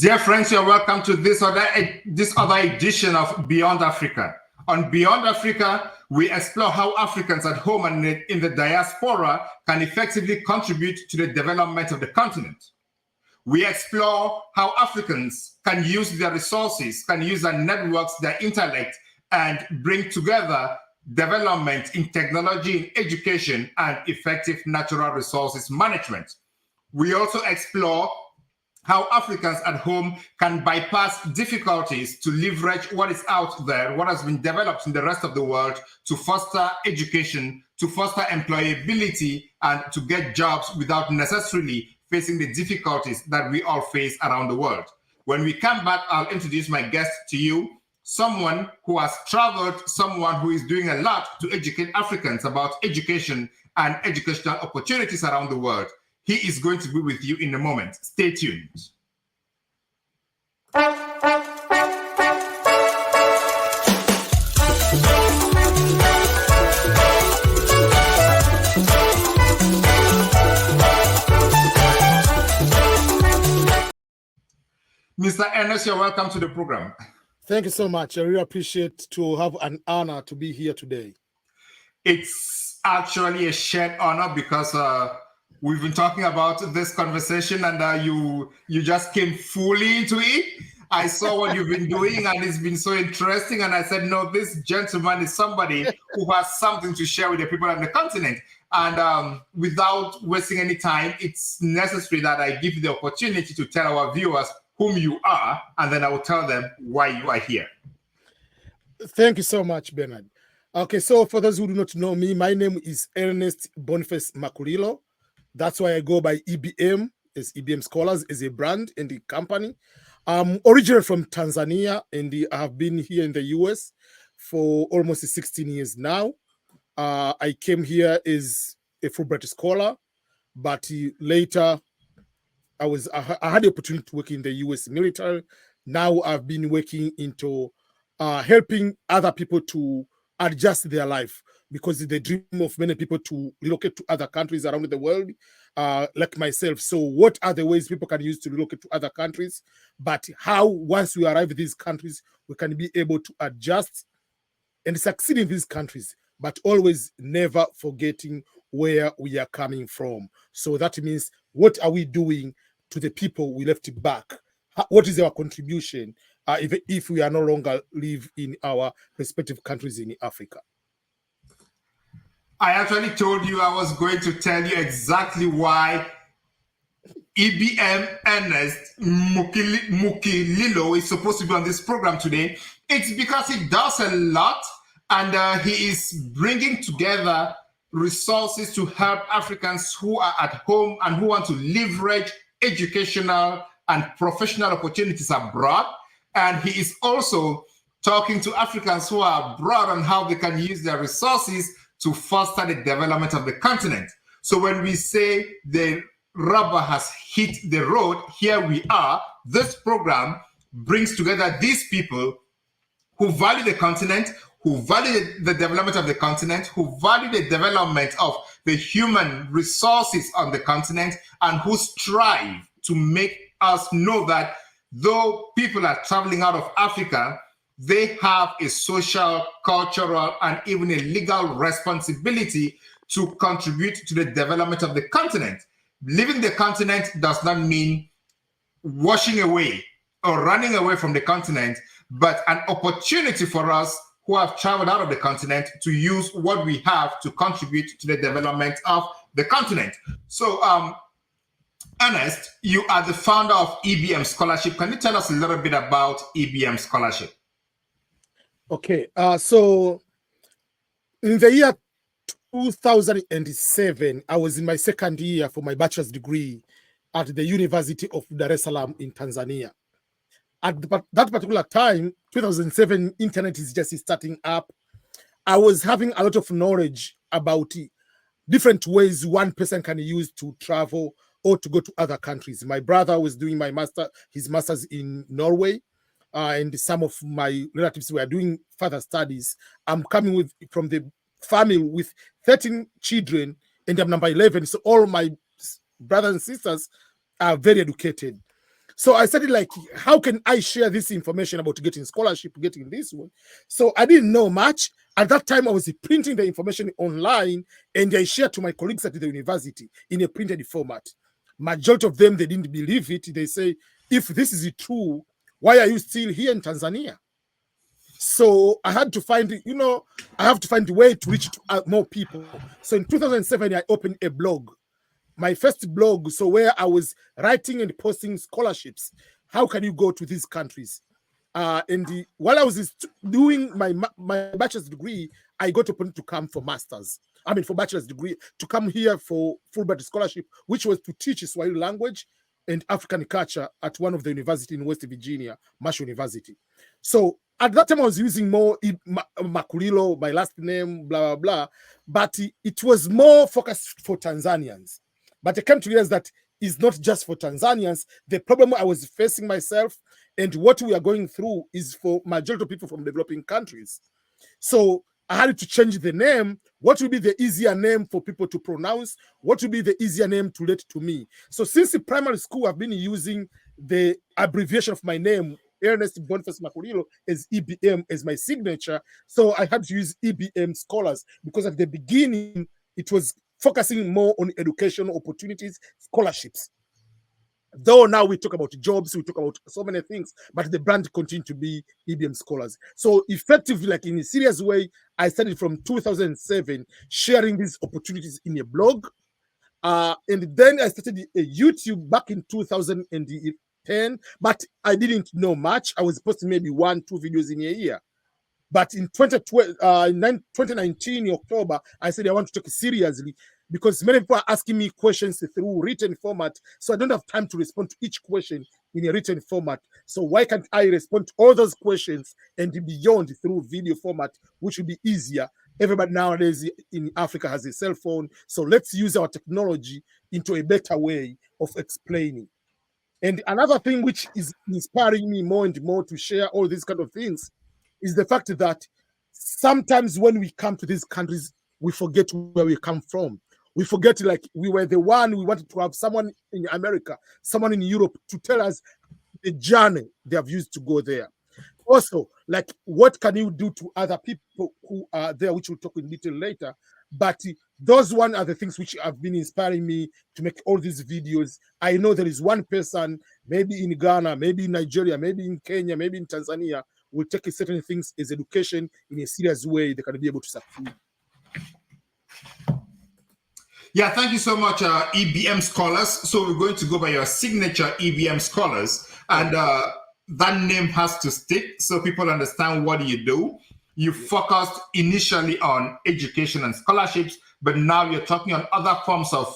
Dear friends, you're welcome to this other edition of Beyond Africa. On Beyond Africa, we explore how Africans at home and in the diaspora can effectively contribute to the development of the continent. We explore how Africans can use their resources, can use their networks, their intellect, and bring together development in technology, in education, and effective natural resources management. We also explore how Africans at home can bypass difficulties to leverage what is out there, what has been developed in the rest of the world to foster education, to foster employability, and to get jobs without necessarily facing the difficulties that we all face around the world. When we come back, I'll introduce my guest to you, someone who has traveled, someone who is doing a lot to educate Africans about education and educational opportunities around the world. He is going to be with you in a moment. Stay tuned. Mr. Ernest, you're welcome to the program. Thank you so much. I really appreciate to have an honor to be here today. It's actually a shared honor because we've been talking about this conversation and you just came fully into it. I saw what you've been doing and it's been so interesting. And I said, no, this gentleman is somebody who has something to share with the people on the continent. And without wasting any time, it's necessary that I give you the opportunity to tell our viewers whom you are, and then I will tell them why you are here. Thank you so much, Bernard. Okay, so for those who do not know me, my name is Ernest Boniface Makulilo. That's why I go by EBM, as EBM Scholars, as a brand in the company. I'm originally from Tanzania, and I have been here in the US for almost 16 years now. I came here as a Fulbright scholar, but later I had the opportunity to work in the US military. Now I've been working into helping other people to adjust their life, because the dream of many people to relocate to other countries around the world, like myself. So what are the ways people can use to relocate to other countries? But how, once we arrive in these countries, we can be able to adjust and succeed in these countries, but always never forgetting where we are coming from. So that means, what are we doing to the people we left back? What is our contribution if we are no longer live in our respective countries in Africa? I actually told you I was going to tell you exactly why EBM Ernest Mukililo is supposed to be on this program today. It's because he does a lot, and he is bringing together resources to help Africans who are at home and who want to leverage educational and professional opportunities abroad. And he is also talking to Africans who are abroad on how they can use their resources to foster the development of the continent. So when we say the rubber has hit the road, here we are. This program brings together these people who value the continent, who value the development of the continent, who value the development of the human resources on the continent, and who strive to make us know that though people are traveling out of Africa, they have a social, cultural, and even a legal responsibility to contribute to the development of the continent. Leaving the continent does not mean washing away or running away from the continent, but an opportunity for us who have traveled out of the continent to use what we have to contribute to the development of the continent. So, Ernest, you are the founder of EBM Scholarship. Can you tell us a little bit about EBM Scholarship? Okay, so in the year 2007, I was in my second year for my bachelor's degree at the University of Dar es Salaam in Tanzania. At that particular time, 2007, internet is just starting up. I was having a lot of knowledge about different ways one person can use to travel or to go to other countries. My brother was doing his master's in Norway, and some of my relatives were doing further studies. I'm coming from the family with 13 children, and I'm number 11. So all my brothers and sisters are very educated. So I started like, how can I share this information about getting scholarship, getting this one? So I didn't know much. At that time, I was printing the information online and I shared to my colleagues at the university in a printed format. Majority of them, they didn't believe it. They say, if this is true, why are you still here in Tanzania? So I had to find, I have to find a way to reach more people. So in 2007, I opened a blog, my first blog, so where I was writing and posting scholarships. How can you go to these countries? While I was doing my bachelor's degree, I got opportunity to come for masters. I mean, for bachelor's degree, to come here for Fulbright scholarship, which was to teach Swahili language and African culture at one of the university in West Virginia, Marshall University. So at that time, I was using more Makulilo, my last name, blah, blah, blah. But it was more focused for Tanzanians. But I came to realize that it's not just for Tanzanians. The problem I was facing myself and what we are going through is for majority of people from developing countries. So I had to change the name. What will be the easier name for people to pronounce? What will be the easier name to relate to me? So since the primary school, I've been using the abbreviation of my name, Ernest Boniface Makulilo, as EBM as my signature. So I had to use EBM Scholars because at the beginning, it was focusing more on education opportunities, scholarships. Though now we talk about jobs, we talk about so many things, but the brand continued to be EBM Scholars. So effectively, like in a serious way, I started from 2007 sharing these opportunities in a blog. And then I started a YouTube back in 2010, but I didn't know much. I was posting maybe 1-2 videos in a year. But in 2019, October, I said I want to take it seriously because many people are asking me questions through written format. So I don't have time to respond to each question in a written format. So why can't I respond to all those questions and beyond through video format, which will be easier? Everybody nowadays in Africa has a cell phone. So let's use our technology into a better way of explaining. And another thing which is inspiring me more and more to share all these kind of things is the fact that sometimes when we come to these countries, we forget where we come from. We forget like we were the one, we wanted to have someone in America, someone in Europe to tell us the journey they have used to go there. Also, like what can you do to other people who are there, which we'll talk in detail later. But those one are the things which have been inspiring me to make all these videos. I know there is one person, maybe in Ghana, maybe in Nigeria, maybe in Kenya, maybe in Tanzania, will take certain things as education in a serious way. They can be able to succeed. Yeah, thank you so much, EBM Scholars. So we're going to go by your signature EBM Scholars, and that name has to stick so people understand what you do. You focused initially on education and scholarships, but now you're talking on other forms of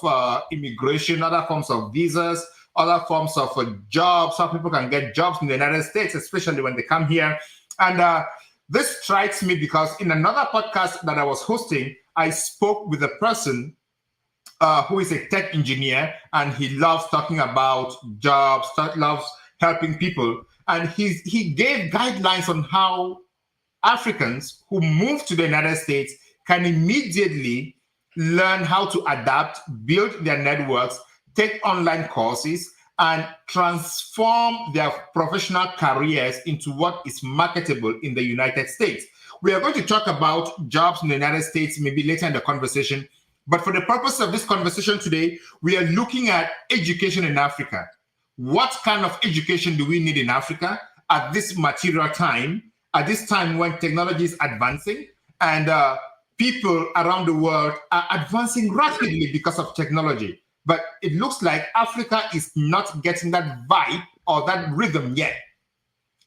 immigration, other forms of visas, other forms of jobs, how people can get jobs in the United States, especially when they come here. And this strikes me because in another podcast that I was hosting, I spoke with a person who is a tech engineer, and he loves talking about jobs, loves helping people. And he gave guidelines on how Africans who move to the United States can immediately learn how to adapt, build their networks, take online courses, and transform their professional careers into what is marketable in the United States. We are going to talk about jobs in the United States maybe later in the conversation. But for the purpose of this conversation today, we are looking at education in Africa. What kind of education do we need in Africa at this material time, at this time when technology is advancing and people around the world are advancing rapidly because of technology? But it looks like Africa is not getting that vibe or that rhythm yet.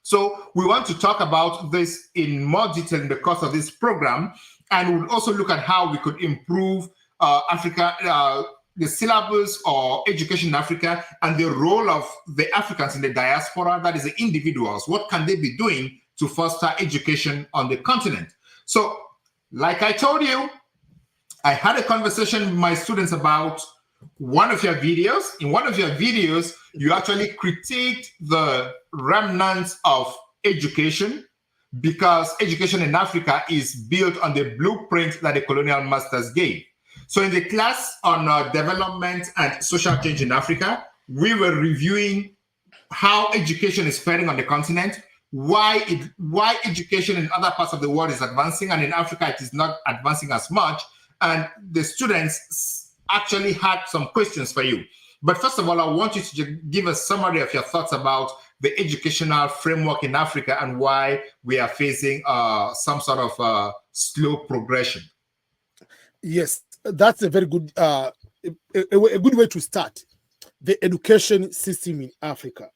So we want to talk about this in more detail in the course of this program. And we'll also look at how we could improve Africa, the syllabus or education in Africa, and the role of the Africans in the diaspora, that is the individuals. What can they be doing to foster education on the continent? So, like I told you, I had a conversation with my students about one of your videos. In one of your videos, you actually critiqued the remnants of education because education in Africa is built on the blueprint that the colonial masters gave. So in the class on development and social change in Africa, we were reviewing how education is faring on the continent, why education in other parts of the world is advancing, and in Africa it is not advancing as much. And the students actually had some questions for you. But first of all, I want you to give a summary of your thoughts about the educational framework in Africa and why we are facing some sort of slow progression. Yes, that's a very good, a good way to start. The education system in Africa.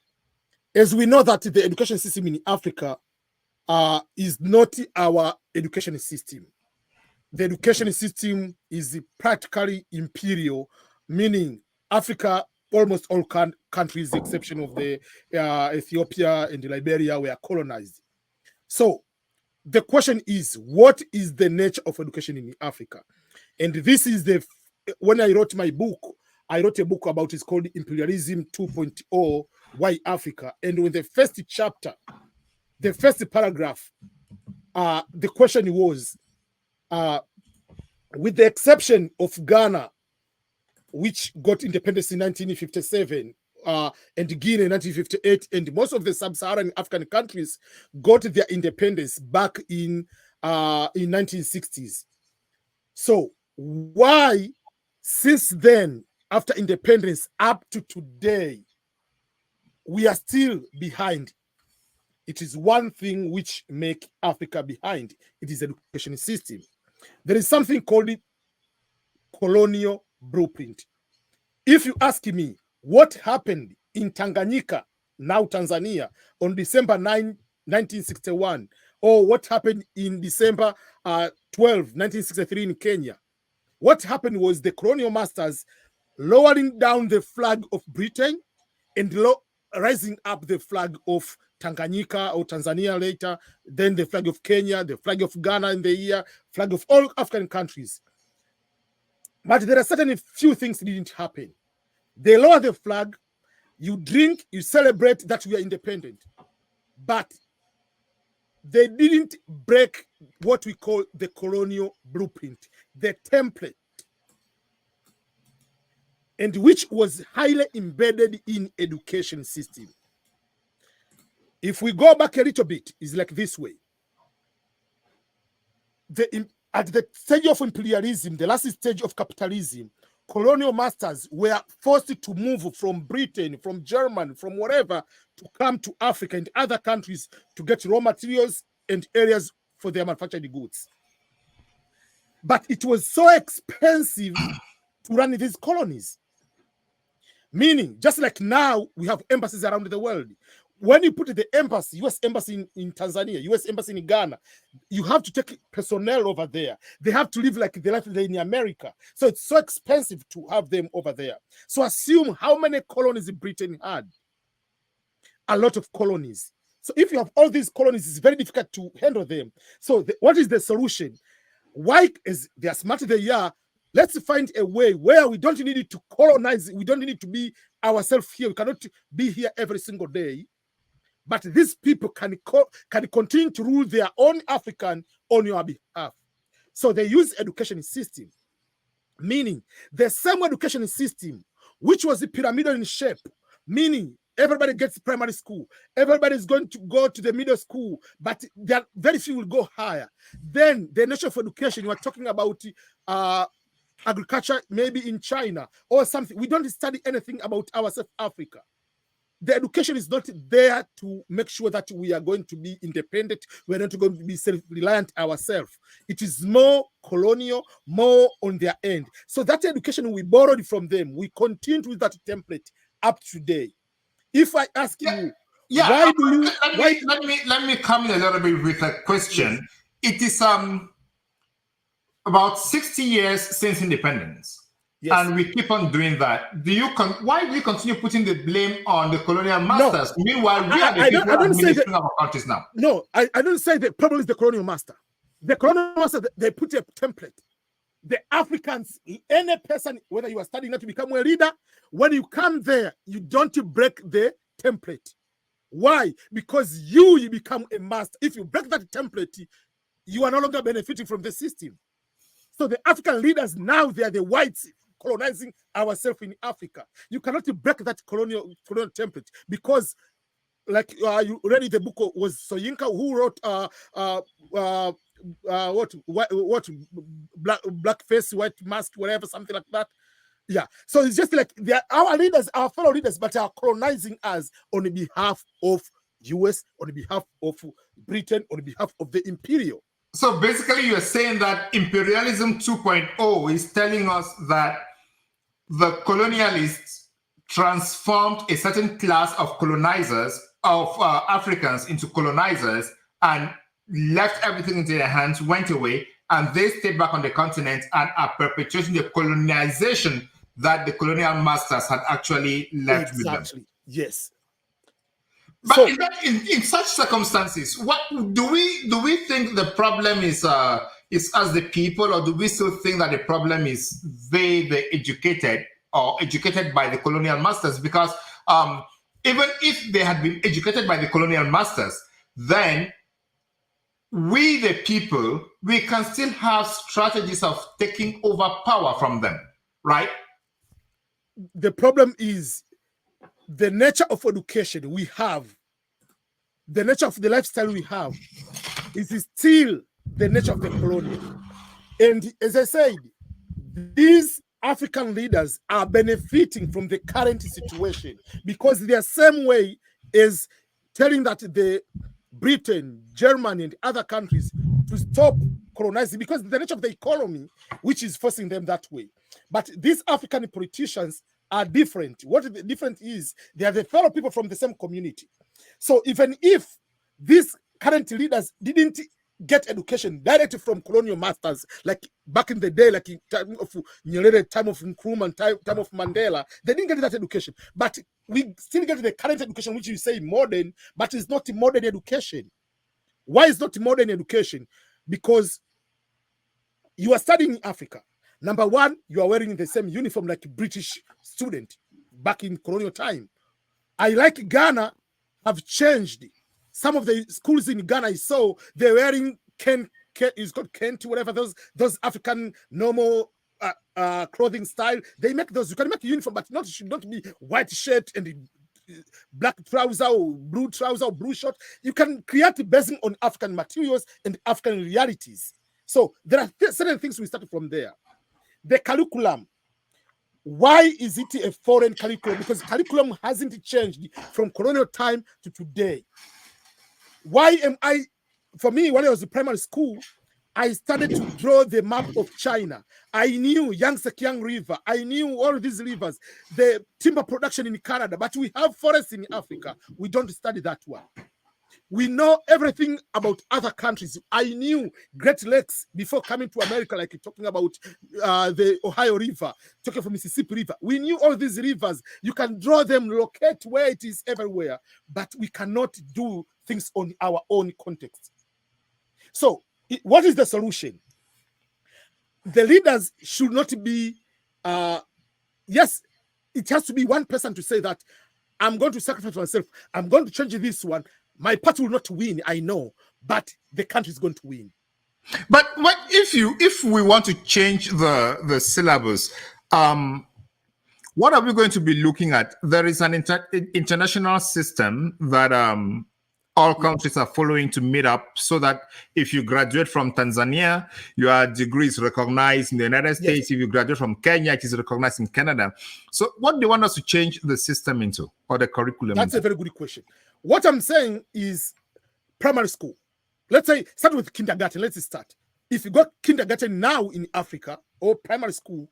As we know that the education system in Africa is not our education system. The education system is practically imperial, meaning Africa, almost all countries, the exception of the Ethiopia and Liberia, were colonized. So the question is, what is the nature of education in Africa? And this is when I wrote my book, I wrote a book about, it's called Imperialism 2.0, Why Africa? And in the first chapter, the first paragraph, the question was, with the exception of Ghana, which got independence in 1957, and Guinea in 1958, and most of the sub-Saharan African countries got their independence back in 1960s. So why, since then, after independence up to today, we are still behind? It is one thing which make Africa behind. It is education system. There is something called the colonial blueprint. If you ask me what happened in Tanganyika, now Tanzania, on December 9, 1961, or what happened in December 12, 1963 in Kenya, what happened was the colonial masters lowering down the flag of Britain and rising up the flag of Tanganyika or Tanzania later, then the flag of Kenya, the flag of Ghana in the year, flag of all African countries. But there are certain few things that didn't happen. They lower the flag, you drink, you celebrate that we are independent. But they didn't break what we call the colonial blueprint, the template, and which was highly embedded in education system. If we go back a little bit, it's like this way. At the stage of imperialism, the last stage of capitalism, colonial masters were forced to move from Britain, from Germany, from wherever, to come to Africa and other countries to get raw materials and areas for their manufactured goods. But it was so expensive to run these colonies. Meaning, just like now, we have embassies around the world. When you put the embassy, US embassy in Tanzania, US embassy in Ghana, you have to take personnel over there. They have to live like the life in America. So it's so expensive to have them over there. So assume how many colonies Britain had. A lot of colonies. So if you have all these colonies, it's very difficult to handle them. So what is the solution? Why, as they are smart they are, let's find a way where we don't need to colonize. We don't need to be ourselves here. We cannot be here every single day. But these people can continue to rule their own African on your behalf. So they use education system, meaning the same education system, which was pyramidal in shape, meaning everybody gets primary school, everybody is going to go to the middle school, but there are very few will go higher. Then the nature of education, you are talking about agriculture, maybe in China or something. We don't study anything about ourselves, Africa. The education is not there to make sure that we are going to be independent. We're not going to be self-reliant ourselves. It is more colonial, more on their end. So that education we borrowed from them, we continue with that template up to today. If I ask you, why do you... Let me come in a little bit with a question. Yes. It is about 60 years since independence. Yes. And we keep on doing that. Why do you continue putting the blame on the colonial masters? No. Meanwhile, we are the people administering our countries now. No, I don't say the problem is the colonial master. The colonial master, they put a template. The Africans, any person, whether you are studying not to become a leader, when you come there, you don't break the template. Why? Because you become a master. If you break that template, you are no longer benefiting from the system. So the African leaders now, they are the whites colonizing ourselves in Africa. You cannot break that colonial template because, like you read the book was Soyinka who wrote what black face, white mask, whatever, something like that. Yeah. So it's just like they are our leaders, our fellow leaders, but are colonizing us on behalf of US, on behalf of Britain, on behalf of the imperial. So basically, you're saying that imperialism 2.0 is telling us that the colonialists transformed a certain class of colonizers, of Africans, into colonizers and left everything into their hands, went away, and they stayed back on the continent and are perpetuating the colonization that the colonial masters had actually left with them. Exactly. Yes. But So, in such circumstances, what do we think the problem is us the people, or do we still think that the problem is the educated or educated by the colonial masters? Because even if they had been educated by the colonial masters, then we the people, we can still have strategies of taking over power from them, right? the problem is the nature of education we have, the nature of the lifestyle we have is still the nature of the colonial. And as I said, these African leaders are benefiting from the current situation because they are same way as telling that the Britain, Germany, and other countries to stop colonizing because the nature of the economy, which is forcing them that way. But these African politicians are different. What the difference is, they are the fellow people from the same community. So even if these current leaders didn't get education directly from colonial masters, like back in the day, like in time of Nyerere, time of Nkrumah, time of Mandela, they didn't get that education. But we still get the current education, which you say modern, but it's not modern education. Why is not modern education? Because you are studying in Africa. Number one, you are wearing the same uniform like a British student back in colonial time. I like Ghana have changed. Some of the schools in Ghana I saw, they're wearing it's called Kent, whatever, those African normal clothing style. They make those, you can make a uniform, but it should not be white shirt and black trouser or blue trouser or blue short. You can create it based on African materials and African realities. So there are certain things we started from there. The curriculum. Why is it a foreign curriculum? Because curriculum hasn't changed from colonial time to today. Why am I, for me, when I was in primary school, I started to draw the map of China. I knew Yangtze-Kiang River. I knew all these rivers, the timber production in Canada, but we have forests in Africa. We don't study that one. We know everything about other countries. I knew Great Lakes before coming to America, like talking about the Ohio River, talking from Mississippi River. We knew all these rivers. You can draw them, locate where it is everywhere, but we cannot do things on our own context. So what is the solution? The leaders should not be, yes, it has to be one person to say that I'm going to sacrifice myself. I'm going to change this one. My party will not win, I know, but the country is going to win. But what if we want to change the syllabus? What are we going to be looking at? There is an international system that all countries are following to meet up, so that if you graduate from Tanzania, your degree is recognized in the United States. Yes. If you graduate from Kenya, it is recognized in Canada. So what do you want us to change the system into, or the curriculum? That's a very good question. What I'm saying is primary school. Let's say start with kindergarten. Let's start. If you got kindergarten now in Africa or primary school,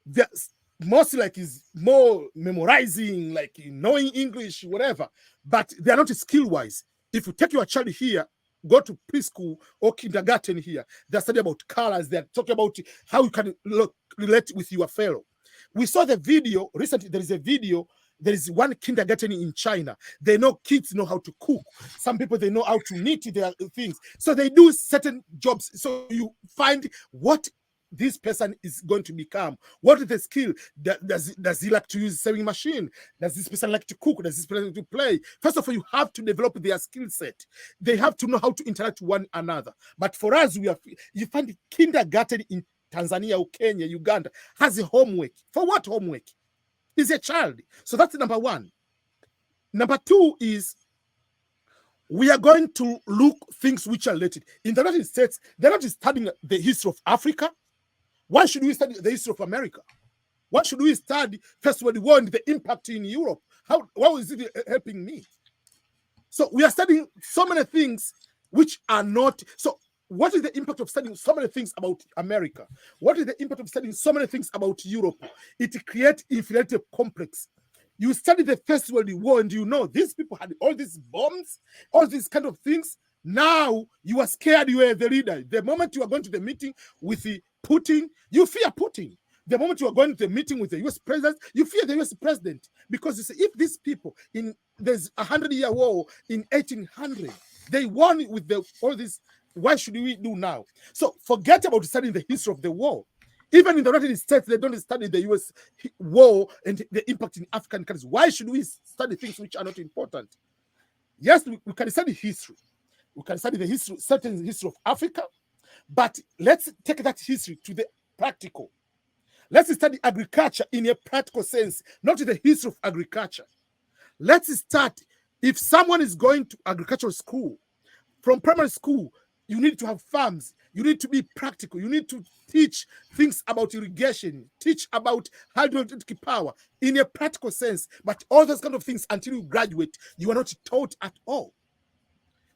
there's mostly like is more memorizing, like knowing English, whatever, but they are not skill-wise. If you take your child here, go to preschool or kindergarten here, they're studying about colors, they're talking about how you can relate with your fellow. We saw the video, recently there is a video, there is one kindergarten in China. They know kids know how to cook. Some people, they know how to knit their things. So they do certain jobs. So you find what this person is going to become. What is the skill? Does he like to use sewing machine? Does this person like to cook? Does this person like to play? First of all, you have to develop their skill set. They have to know how to interact with one another. But for us, you find kindergarten in Tanzania or Kenya, Uganda, has a homework. For what homework? He's a child. So that's number one. Number two is we are going to look things which are related. In the United States, they're not studying the history of Africa. Why should we study the history of America? Why should we study First World War and the impact in Europe? How is it helping me? So we are studying so many things which are not. So what is the impact of studying so many things about America? What is the impact of studying so many things about Europe? It creates inferiority complex. You study the First World War and you know these people had all these bombs, all these kind of things. Now you are scared, you are the leader. The moment you are going to the meeting with Putin, you fear Putin. The moment you are going to the meeting with the US president, you fear the US president. Because you say, if these people, there's 100-year war in 1800, they won with all this, why should we do now? So forget about studying the history of the war. Even in the United States, they don't study the US war and the impact in African countries. Why should we study things which are not important? Yes, we can study history. We can study the history, certain history of Africa, but let's take that history to the practical. Let's study agriculture in a practical sense, not the history of agriculture. Let's start. If someone is going to agricultural school, from primary school, you need to have farms. You need to be practical. You need to teach things about irrigation, teach about hydroelectric power in a practical sense. But all those kind of things, until you graduate, you are not taught at all.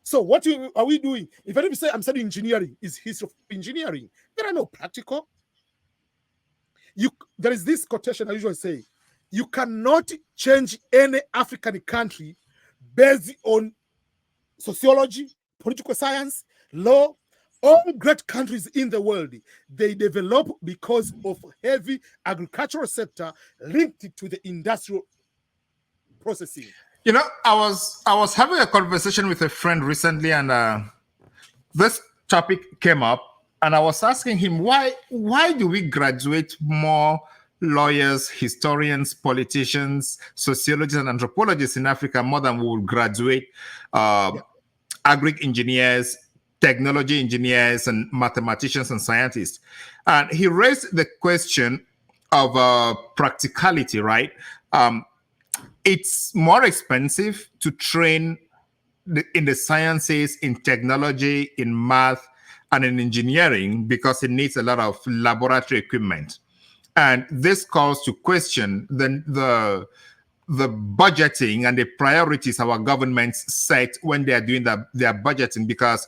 So what are we doing? If I say I'm studying engineering, is history of engineering. There are no practical. There is this quotation I usually say, you cannot change any African country based on sociology, political science, law. All great countries in the world, they develop because of heavy agricultural sector linked to the industrial processing. You know, I was having a conversation with a friend recently, and this topic came up. And I was asking him, why do we graduate more lawyers, historians, politicians, sociologists, and anthropologists in Africa more than we will graduate agri engineers, technology engineers, and mathematicians and scientists? And he raised the question of practicality, right? It's more expensive to train in the sciences, in technology, in math, and in engineering because it needs a lot of laboratory equipment. And this calls to question the budgeting and the priorities our governments set when they are doing their budgeting, because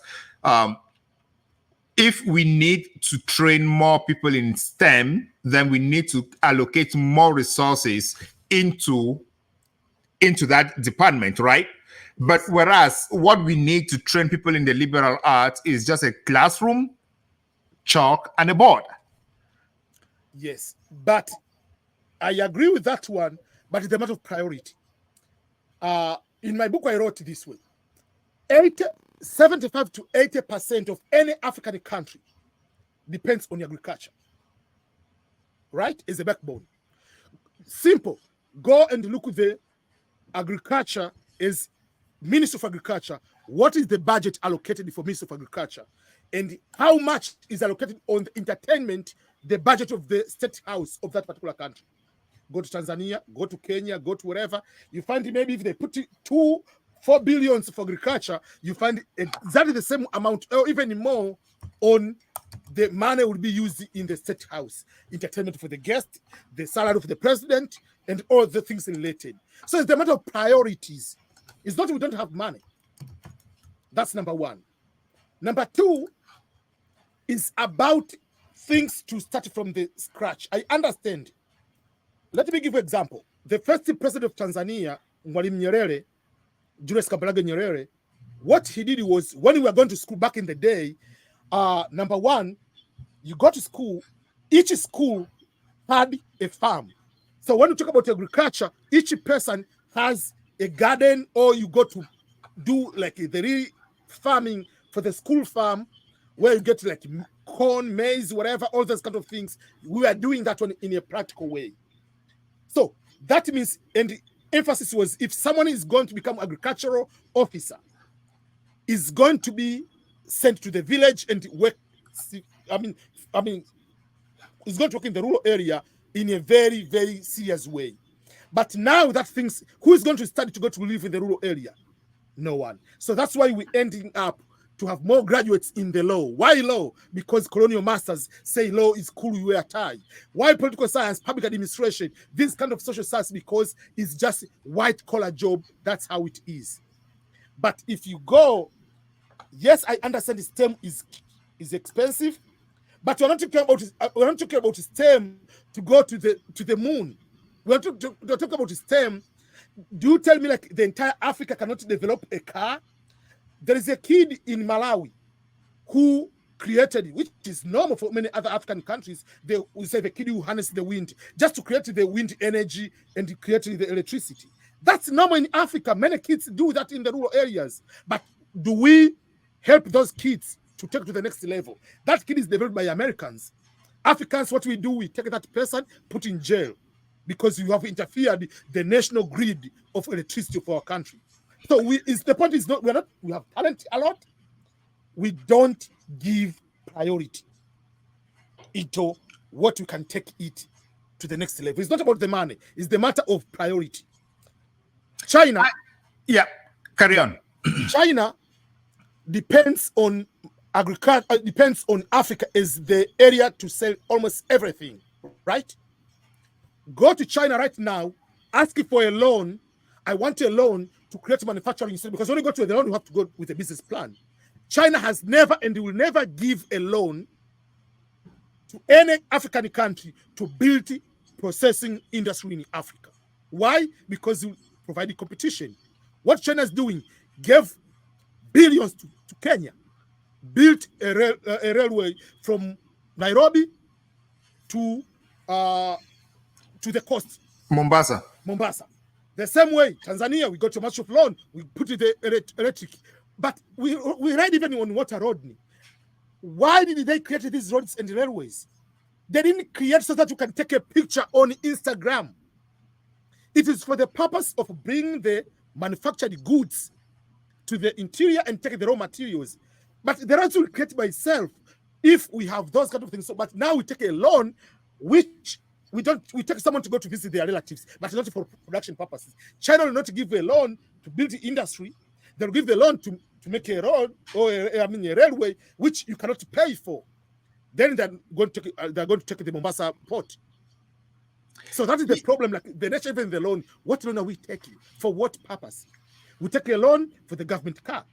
if we need to train more people in STEM, then we need to allocate more resources into that department, right? But whereas what we need to train people in the liberal arts is just a classroom, chalk, and a board. Yes, but I agree with that one, but it's a matter of priority. In my book, I wrote it this way. 75 to 80% of any African country depends on agriculture, right? Is the backbone. Simple. Go and look at the agriculture is Ministry of Agriculture. What is the budget allocated for Ministry of Agriculture? And how much is allocated on the entertainment, the budget of the state house of that particular country? Go to Tanzania, go to Kenya, go to wherever. You find maybe if they put 4 billion for agriculture, you find exactly the same amount or even more on the money will be used in the state house. Entertainment for the guest, the salary of the president, and all the things related. So it's a matter of priorities. It's not we don't have money. That's number one. Number two is about things to start from the scratch. I understand. Let me give you an example. The first president of Tanzania, Mwalimu Nyerere, Julius Kambarage Nyerere, what he did was, when we were going to school back in the day, number one, you go to school, each school had a farm. So when you talk about agriculture, each person has a garden, or you go to do like the real farming for the school farm, where you get like corn, maize, whatever, all those kind of things. We are doing that one in a practical way. So that means, and the emphasis was, if someone is going to become agricultural officer, is going to be sent to the village and work. I mean, is going to work in the rural area in a very, very serious way. But now that things, who is going to study to go to live in the rural area? No one. So that's why we're ending up to have more graduates in the law. Why law? Because colonial masters say law is cool, you wear a tie. Why political science, public administration, this kind of social science? Because it's just white collar job. That's how it is. But if you go, yes, I understand this term is expensive, but we're not talking about his term to go to the moon. We're talking about his term. Do you tell me like the entire Africa cannot develop a car? There is a kid in Malawi who created it, which is normal for many other African countries. They will say the kid who harnesses the wind just to create the wind energy and create the electricity. That's normal in Africa. Many kids do that in the rural areas. But do we help those kids to take to the next level? That kid is developed by Americans. Africans, what we do, we take that person, put in jail because you have interfered the national grid of electricity for our country. So the point is we have talent a lot. We don't give priority into what we can take it to the next level. It's not about the money. It's the matter of priority. China. Carry on. China depends on agriculture, depends on Africa as the area to sell almost everything, right? Go to China right now, ask for a loan. I want a loan to create manufacturing, because when you go to the loan, you have to go with a business plan. China has never and will never give a loan to any African country to build processing industry in Africa. Why? Because you provide competition. What China is doing, gave billions to Kenya, built a railway from Nairobi to the coast. Mombasa. The same way, Tanzania, we got too much of loan, we put it electric. But we ride even on water road. Why did they create these roads and railways? They didn't create so that you can take a picture on Instagram. It is for the purpose of bringing the manufactured goods to the interior and take the raw materials. But the roads will create by itself if we have those kind of things. So, but now we take a loan, which we take someone to go to visit their relatives, but not for production purposes. China will not give a loan to build the industry. They'll give the loan to make a road or a railway, which you cannot pay for. Then they're going to take the Mombasa port. So that is the problem. Like the nature even the loan, what loan are we taking? For what purpose? We take a loan for the government car.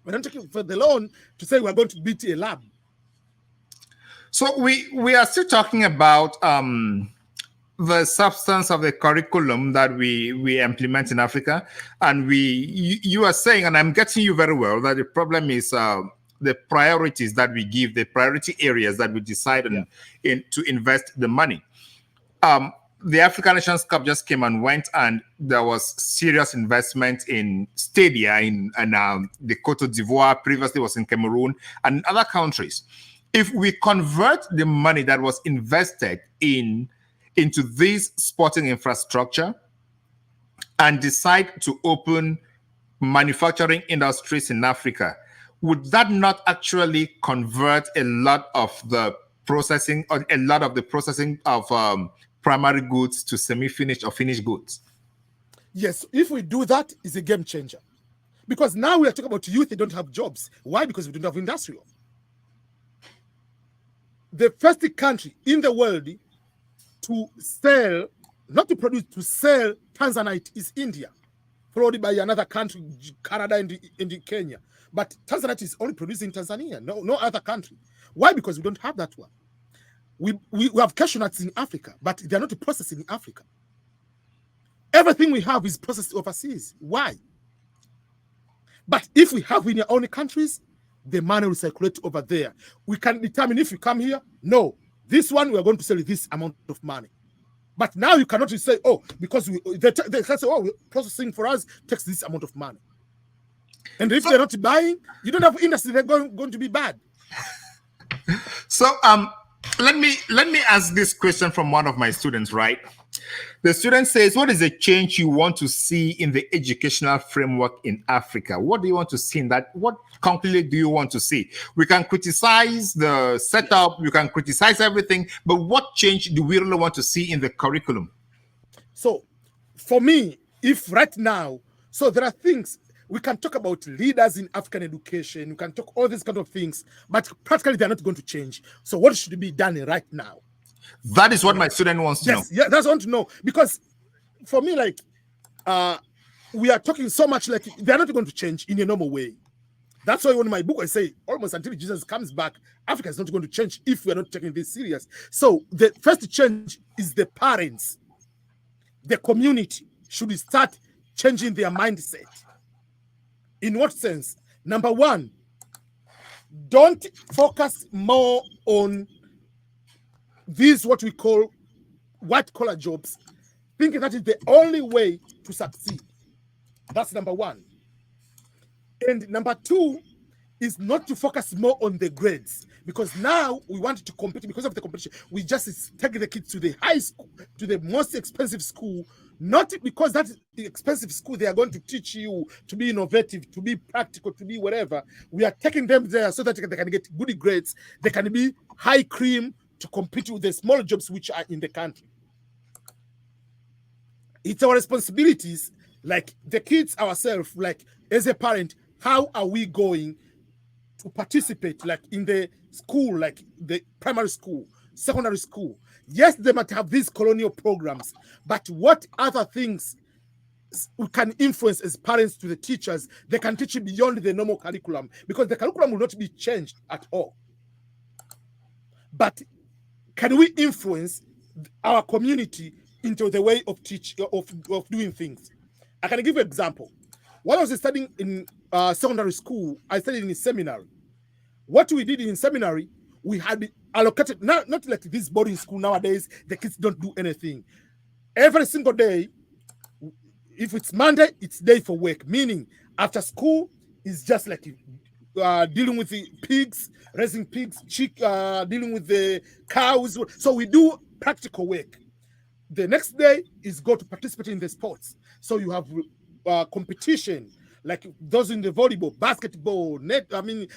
We're not taking for the loan to say we're going to build a lab. So we are still talking about the substance of the curriculum that we implement in Africa, and you are saying, and I'm getting you very well, that the problem is the priorities that we give, the priority areas that we decide on to invest the money. The African Nations Cup just came and went, and there was serious investment in stadia in the Cote d'Ivoire. Previously was in Cameroon and other countries. If we convert the money that was invested into this sporting infrastructure and decide to open manufacturing industries in Africa, would that not actually convert a lot of the processing of primary goods to semi-finished or finished goods? Yes, if we do that, it's a game changer. Because now we are talking about youth, they don't have jobs. Why? Because we don't have industrial. The first country in the world to sell, not to produce, to sell Tanzanite is India, followed by another country, Canada and Kenya. But Tanzanite is only produced in Tanzania, no other country. Why? Because we don't have that one. We have cashew nuts in Africa, but they are not processed in Africa. Everything we have is processed overseas. Why? But if we have in our own countries, the money will circulate over there. We can determine if you come here, no, this one we are going to sell this amount of money. But now you cannot say, oh, because they can say, oh, processing for us takes this amount of money. And if they're not buying, you don't have industry, they're going to be bad. So let me ask this question from one of my students, right? The student says, what is the change you want to see in the educational framework in Africa? What do you want to see in that? What concretely do you want to see? We can criticize the setup, we can criticize everything, but what change do we really want to see in the curriculum? So for me, if right now, so there are things we can talk about leaders in African education, we can talk all these kind of things, but practically they're not going to change. So what should be done right now? That is what my student wants to know. Yeah, that's what I want to know. Because for me, like, we are talking so much like they're not going to change in a normal way. That's why in my book I say almost until Jesus comes back, Africa is not going to change if we are not taking this serious. So the first change is the parents. The community should start changing their mindset. In what sense? Number one, don't focus more on these what we call white-collar jobs, thinking that is the only way to succeed. That's number one. And number two is not to focus more on the grades, because now we want to compete. Because of the competition, we just take the kids to the high school, to the most expensive school, not because that's the expensive school they are going to teach you to be innovative, to be practical, to be whatever. We are taking them there so that they can get good grades, they can be high cream to compete with the small jobs which are in the country. It's our responsibilities, like the kids ourselves, like as a parent, how are we going to participate like in the school, like the primary school, secondary school? Yes, they might have these colonial programs, but what other things we can influence as parents to the teachers? They can teach you beyond the normal curriculum, because the curriculum will not be changed at all. But can we influence our community into the way of teaching, of doing things? I can give you an example. When I was studying in secondary school, I studied in a seminary. What we did in seminary, we had allocated, not like this boarding school nowadays, the kids don't do anything. Every single day, if it's Monday, it's day for work, meaning after school is just like dealing with the pigs, raising pigs, dealing with the cows. So we do practical work. The next day is go to participate in the sports. So you have competition, like those in the volleyball, basketball, the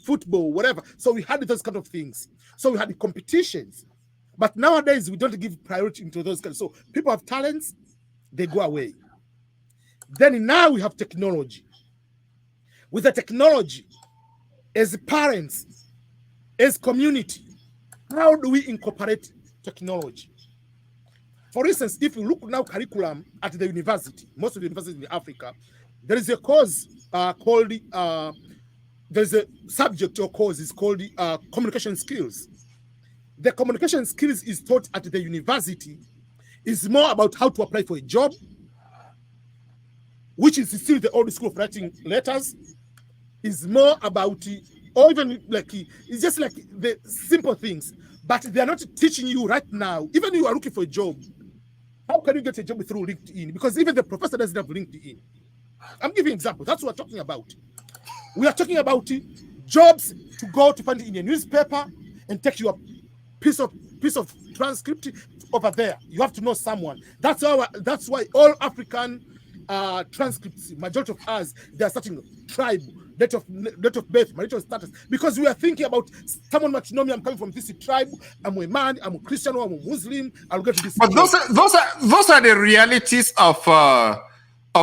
football, whatever. So we had those kind of things. So we had the competitions. But nowadays, we don't give priority to those kinds. So people have talents, they go away. Then now we have technology. With the technology, as parents, as community, how do we incorporate technology? For instance, if you look now curriculum at the university, most of the universities in Africa, there is a course called, there's a subject or course is called communication skills. The communication skills is taught at the university is more about how to apply for a job, which is still the old school of writing letters, is more about, or even like, it's just like the simple things, but they are not teaching you right now. Even if you are looking for a job, how can you get a job through LinkedIn? Because even the professor doesn't have LinkedIn. I'm giving an example. That's what we're talking about. We are talking about jobs to go to find in a newspaper and take your piece of transcript over there. You have to know someone. That's why all African transcripts, majority of us, they are starting tribe, date of birth, marital status, because we are thinking about someone might know me. I'm coming from this tribe. I'm a man. I'm a Christian. Or I'm a Muslim. I'll go to this. But those are the realities of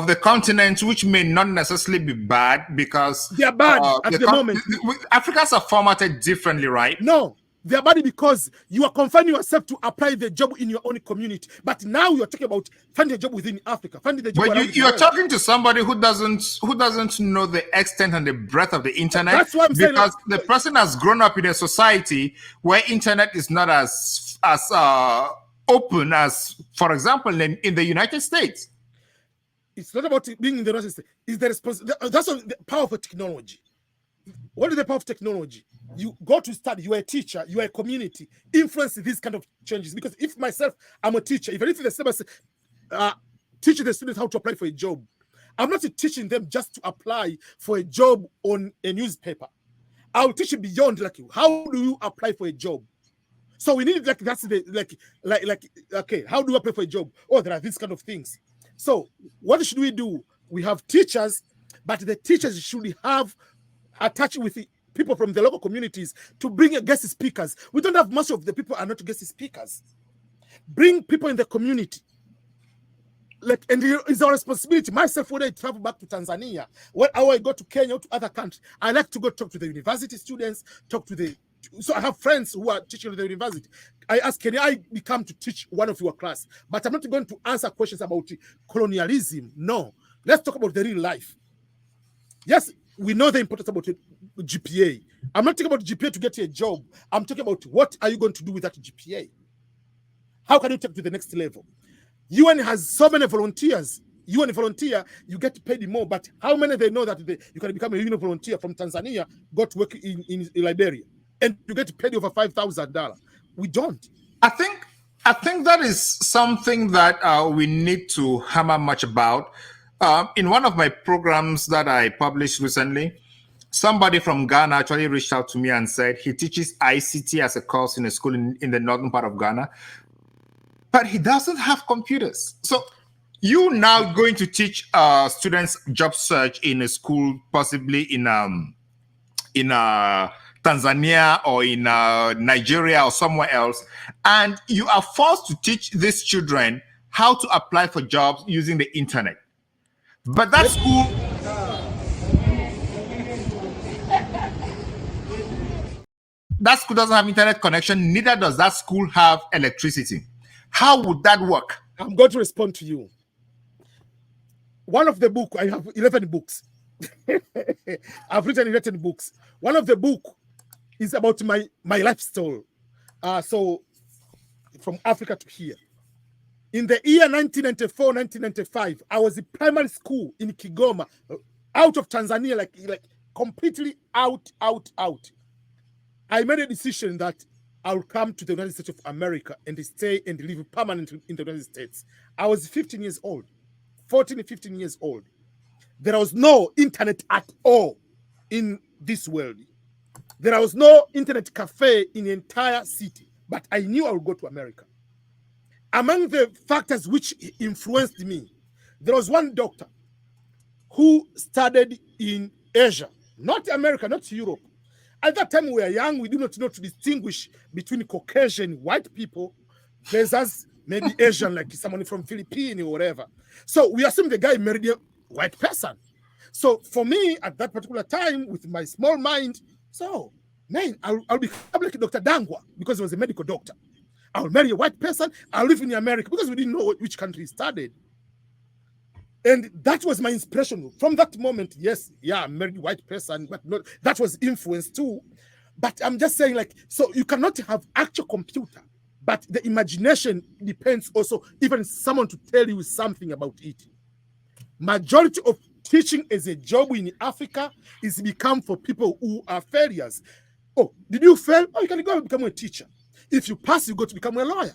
the continent, which may not necessarily be bad, because they are bad at the moment. Africans are formatted differently, right? No. They are bad because you are confining yourself to apply the job in your own community. But now you're talking about finding a job within Africa, finding the job. But you're talking to somebody who doesn't know the extent and the breadth of the internet. That's what I'm saying. Because the person has grown up in a society where internet is not as open as, for example, in the United States. It's not about being in the United States. It's the responsibility. That's the power of technology. What is the power of technology? You go to study, you are a teacher, you are a community, influence these kind of changes. Because if myself, I'm a teacher, even if the syllabus teaching the students how to apply for a job, I'm not teaching them just to apply for a job on a newspaper. I'll teach you beyond, like, how do you apply for a job? So we need that's the okay, how do I apply for a job? Oh, there are these kind of things. So what should we do? We have teachers, but the teachers should have attached with people from the local communities to bring guest speakers. We don't have much of the people are not guest speakers. Bring people in the community. And it's our responsibility. Myself, when I travel back to Tanzania, when I go to Kenya or to other countries, I like to go talk to the university students, so I have friends who are teaching at the university. I ask, can I become to teach one of your class? But I'm not going to answer questions about colonialism. No, let's talk about the real life. Yes, we know the importance about GPA. I'm not talking about GPA to get a job. I'm talking about what are you going to do with that GPA? How can you take to the next level? UN has so many volunteers. You and a volunteer, you get paid more. But how many they know that you can become a UN volunteer from Tanzania, go to work in Liberia, and you get paid over $5,000? We don't. I think that is something that we need to hammer much about. In one of my programs that I published recently, somebody from Ghana actually reached out to me and said he teaches ICT as a course in a school in the northern part of Ghana, but he doesn't have computers. So you now going to teach students job search in a school, possibly in Tanzania or in Nigeria or somewhere else, and you are forced to teach these children how to apply for jobs using the internet. But that school doesn't have internet connection, neither does that school have electricity. How would that work? I'm going to respond to you. One of the book, I have 11 books. I've written 11 books. One of the book is about my lifestyle. So from Africa to here. In the year 1994, 1995, I was in primary school in Kigoma, out of Tanzania, like completely out. I made a decision that I'll come to the United States of America and stay and live permanently in the United States. I was 15 years old, 14 and 15 years old. There was no internet at all in this world. There was no internet cafe in the entire city, but I knew I would go to America. Among the factors which influenced me, there was one doctor who studied in Asia, not America, not Europe. At that time, we were young. We do not know to distinguish between Caucasian white people versus maybe Asian, like someone from Philippines or whatever. So we assume the guy married a white person. So for me, at that particular time, with my small mind, so, man, I'll become like Dr. Dangwa because he was a medical doctor. I'll marry a white person. I'll live in America because we didn't know which country he studied. And that was my inspiration. From that moment, yes, yeah, I married a white person, but not, that was influence too. But I'm just saying, like, so you cannot have actual computer, but the imagination depends also, even someone to tell you something about it. Majority of teaching as a job in Africa is become for people who are failures. Oh, did you fail? Oh, you can go and become a teacher. If you pass, you go to become a lawyer.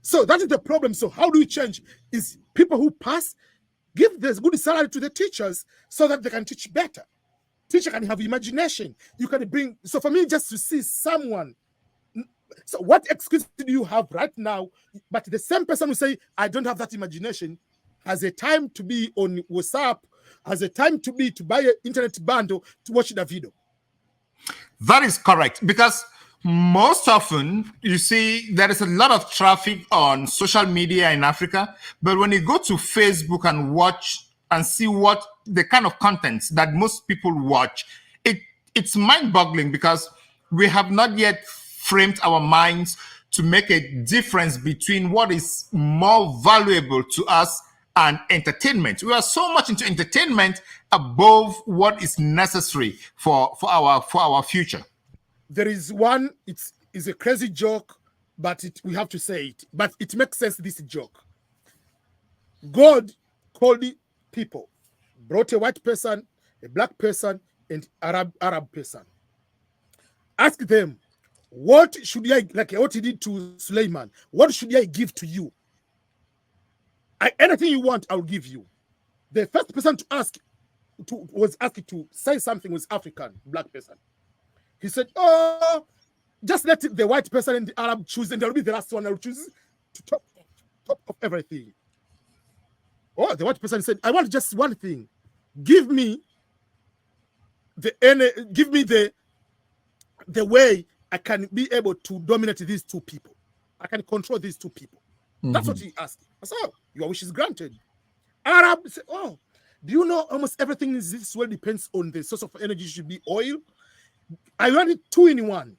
So that is the problem. So how do we change? Is people who pass, give this good salary to the teachers so that they can teach better. Teacher can have imagination. You can bring, so for me, just to see someone, so what excuse do you have right now? But the same person who say, I don't have that imagination, has a time to be on WhatsApp, has a time to buy an internet bundle to watch the video. That is correct, because most often you see there is a lot of traffic on social media in Africa, but when you go to Facebook and watch and see what the kind of content that most people watch, it's mind-boggling, because we have not yet framed our minds to make a difference between what is more valuable to us and entertainment. We are so much into entertainment above what is necessary for our future. There is one, it's a crazy joke, but we have to say it. But it makes sense, this joke. God called people, brought a white person, a black person, and Arab person. Ask them, what should I, like what he did to Suleiman, what should I give to you? Anything you want, I'll give you. The first person to ask, was asked to say something was African, black person. He said, oh, just let the white person and the Arab choose, and they'll be the last one that will choose to top of everything. Oh, the white person said, I want just one thing. Give me the way I can be able to dominate these two people. I can control these two people. That's what he asked. I said, oh, your wish is granted. Arab said, oh, do you know almost everything in this world depends on the source of energy should be oil? I want it 2 in 1.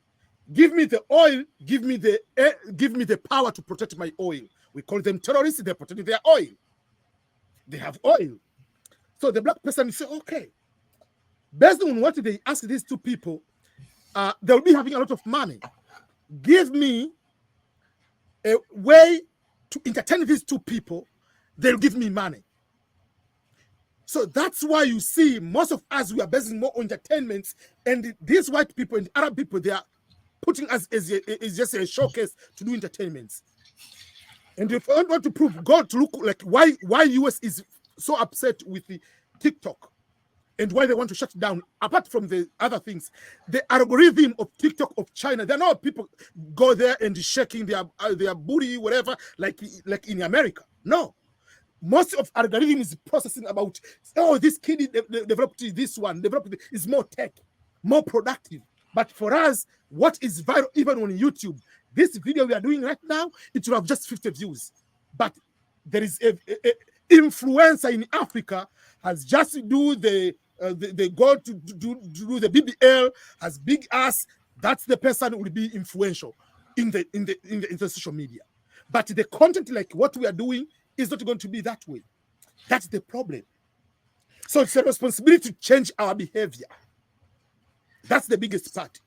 Give me the oil, give me the power to protect my oil. We call them terrorists, they're protecting their oil. They have oil. So the black person said, okay. Based on what they ask these two people, they'll be having a lot of money. Give me a way to entertain these two people, they'll give me money. So that's why you see most of us, we are basing more on entertainment, and these white people and Arab people, they are putting us as just a showcase to do entertainments. And if I want to prove God to look like why US is so upset with the TikTok and why they want to shut it down, apart from the other things, the algorithm of TikTok of China, there are no people go there and shaking their booty, whatever, like in America. No. Most of algorithm is processing about, oh, this kid developed this one, is more tech, more productive. But for us, what is viral, even on YouTube, this video we are doing right now, it will have just 50 views. But there is a influencer in Africa has just do the go to do the BBL, has big ass. That's the person who will be influential in the social media. But the content like what we are doing is not going to be that way. That's the problem. So it's a responsibility to change our behavior. That's the biggest part.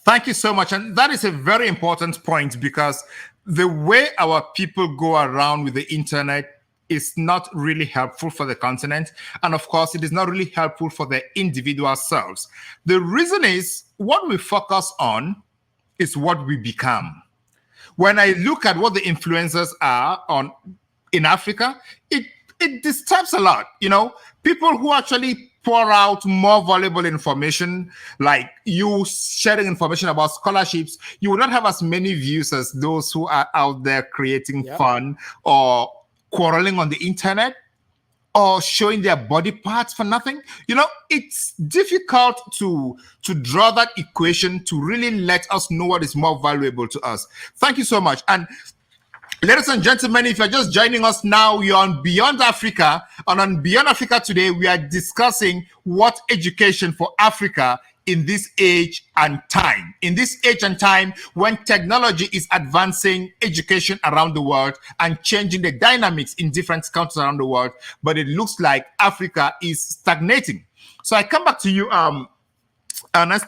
Thank you so much. And that is a very important point, because the way our people go around with the internet is not really helpful for the continent. And of course, it is not really helpful for the individual selves. The reason is what we focus on is what we become. When I look at what the influencers are on in Africa, it disturbs a lot. You know, people who actually pour out more valuable information, like you sharing information about scholarships, you will not have as many views as those who are out there creating fun or quarreling on the internet or showing their body parts for nothing. You know, it's difficult to draw that equation to really let us know what is more valuable to us. Thank you so much. And ladies and gentlemen, if you're just joining us now, you're on Beyond Africa. And on Beyond Africa today, we are discussing what education for Africa in this age and time. In this age and time when technology is advancing education around the world and changing the dynamics in different countries around the world, but it looks like Africa is stagnating. So I come back to you, Ernest.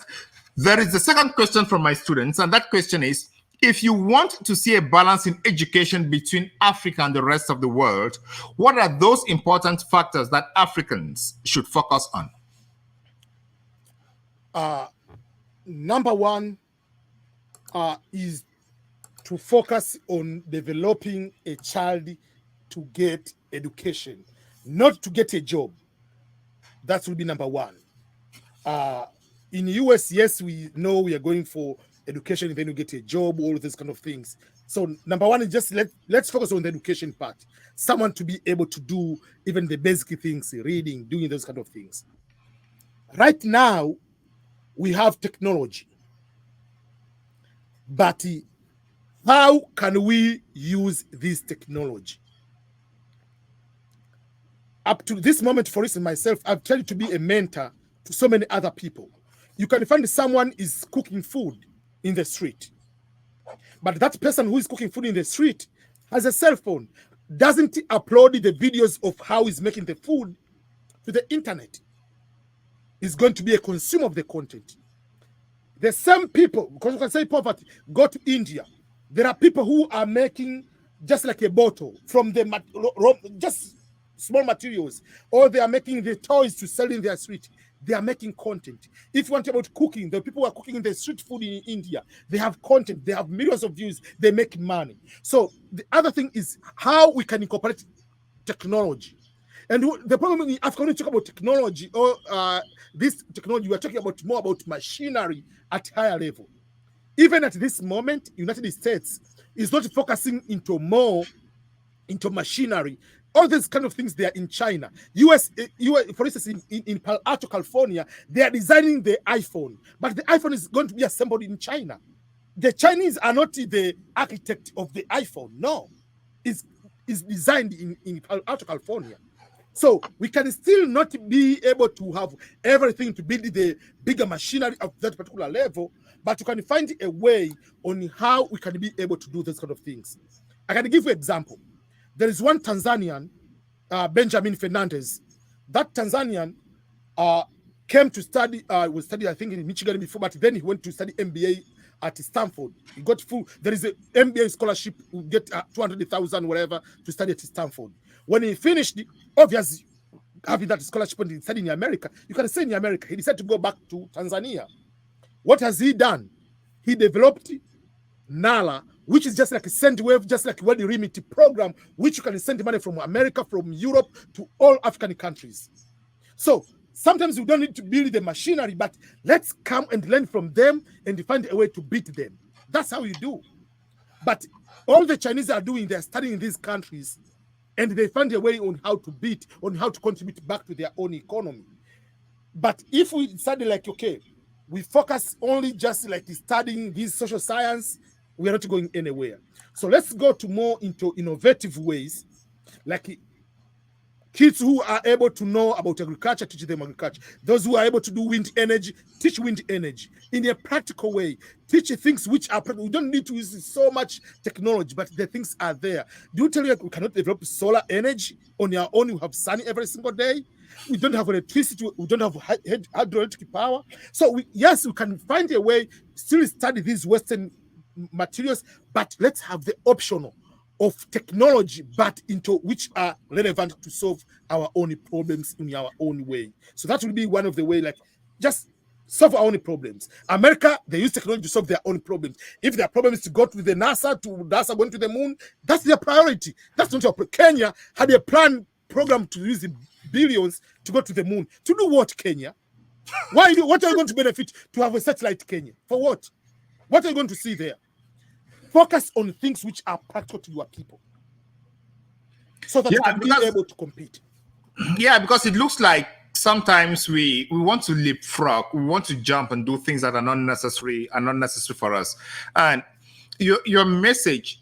There is the second question from my students, and that question is, if you want to see a balance in education between Africa and the rest of the world, what are those important factors that Africans should focus on? Number one is to focus on developing a child to get education, not to get a job. That will be number one. In the US, yes, we know we are going for education, then you get a job, all of these kind of things. So number one is just let's focus on the education part. Someone to be able to do even the basic things, reading, doing those kind of things. Right now, we have technology. But how can we use this technology? Up to this moment, for instance, myself, I've tried to be a mentor to so many other people. You can find someone is cooking food in the street. But that person who is cooking food in the street has a cell phone, doesn't upload the videos of how he's making the food to the internet. He's going to be a consumer of the content. The same people, because you can say poverty, go to India. There are people who are making just like a bottle from the just small materials, or they are making the toys to sell in their street. They are making content. If you want about cooking, the people who are cooking the street food in India, they have content, they have millions of views, they make money. So the other thing is how we can incorporate technology. And the problem in Africa, when you talk about technology or this technology, we are talking about more about machinery at higher level. even at this moment, United States is not focusing into machinery. All these kind of things, they are in China. US, for instance, in Palo Alto, California, they are designing the iPhone, but the iPhone is going to be assembled in China. The Chinese are not the architect of the iPhone. No, it's designed in Palo Alto, California. So we can still not be able to have everything to build the bigger machinery of that particular level, but you can find a way on how we can be able to do those kind of things. I can give you an example. There is one Tanzanian, Benjamin Fernandez. That Tanzanian came to study, was studied, I think, in Michigan before, but then he went to study MBA at Stanford. He got full, there is an MBA scholarship, you get 200,000, whatever, to study at Stanford. When he finished, obviously, having that scholarship and studying in America, you can say in America, he decided to go back to Tanzania. What has he done? He developed NALA, which is just like a SendWave, just like a World Remit program, which you can send money from America, from Europe to all African countries. So sometimes we don't need to build the machinery, but let's come and learn from them and find a way to beat them. That's how you do. But all the Chinese are doing, they're studying in these countries, and they find a way on how to beat, on how to contribute back to their own economy. But if we study like, okay, we focus only just like studying this social science, we are not going anywhere. So let's go to more into innovative ways, like kids who are able to know about agriculture, teach them agriculture. Those who are able to do wind energy, teach wind energy in a practical way. Teach things which are practical. We don't need to use so much technology, but the things are there. Do you tell you we cannot develop solar energy on our own? We have sun every single day. We don't have electricity. We don't have hydroelectric power. So yes, we can find a way, still study these Western materials, but let's have the optional of technology, but into which are relevant to solve our own problems in our own way. So that will be one of the way, like just solve our own problems. America, they use technology to solve their own problems. If their problem is to go to the NASA going to the moon, that's their priority. That's not your Kenya had a program to use the billions to go to the moon. To do what, Kenya? What are you going to benefit to have a satellite, Kenya? For what? What are you going to see there? Focus on things which are practical to your people, so that you can be able to compete. Yeah, because it looks like sometimes we want to leapfrog, we want to jump and do things that are not necessary for us. And your message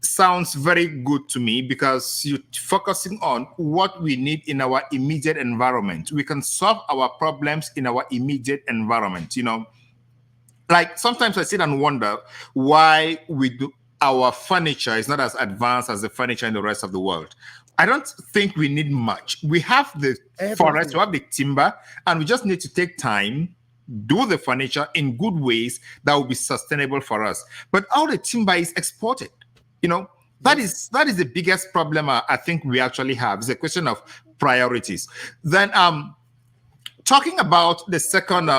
sounds very good to me, because you're focusing on what we need in our immediate environment. We can solve our problems in our immediate environment, you know. Like sometimes I sit and wonder why our furniture is not as advanced as the furniture in the rest of the world. I don't think we need much. We have the forest, we have the timber, and we just need to take time, do the furniture in good ways that will be sustainable for us. But all the timber is exported. You know, that is the biggest problem I think we actually have. It's a question of priorities. Then talking about the second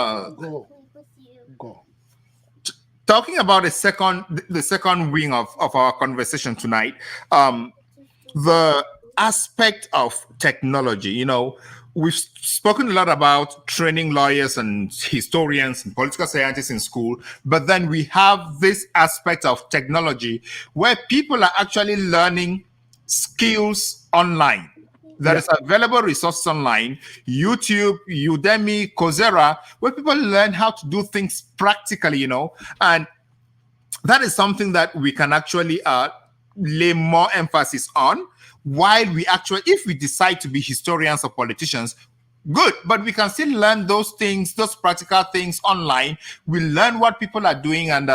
talking about the second wing of our conversation tonight, the aspect of technology. You know, we've spoken a lot about training lawyers and historians and political scientists in school, but then we have this aspect of technology where people are actually learning skills online. There is available resources online, YouTube, Udemy, Coursera, where people learn how to do things practically, you know, and that is something that we can actually lay more emphasis on, while we actually, if we decide to be historians or politicians, good, but we can still learn those things, those practical things online. We learn what people are doing and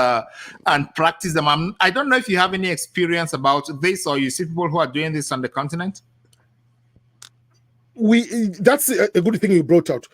practice them. I don't know if you have any experience about this, or you see people who are doing this on the continent. That's a good thing you brought out.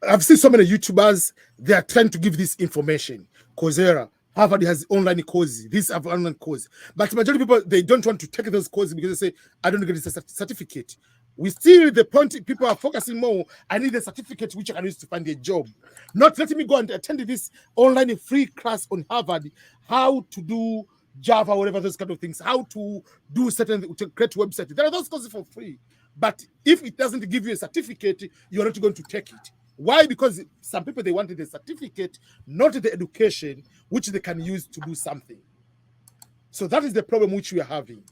I've seen so many YouTubers, they are trying to give this information. Coursera, Harvard has online courses, these have online courses, but majority of people, they don't want to take those courses because they say, I don't get a certificate. We still, the point people are focusing more, I need a certificate which I can use to find a job. Not letting me go and attend this online free class on Harvard, how to do Java, whatever, those kind of things, how to do to create websites. There are those courses for free. But if it doesn't give you a certificate, you're not going to take it. Why? Because some people, they wanted the certificate, not the education, which they can use to do something. So that is the problem which we are having,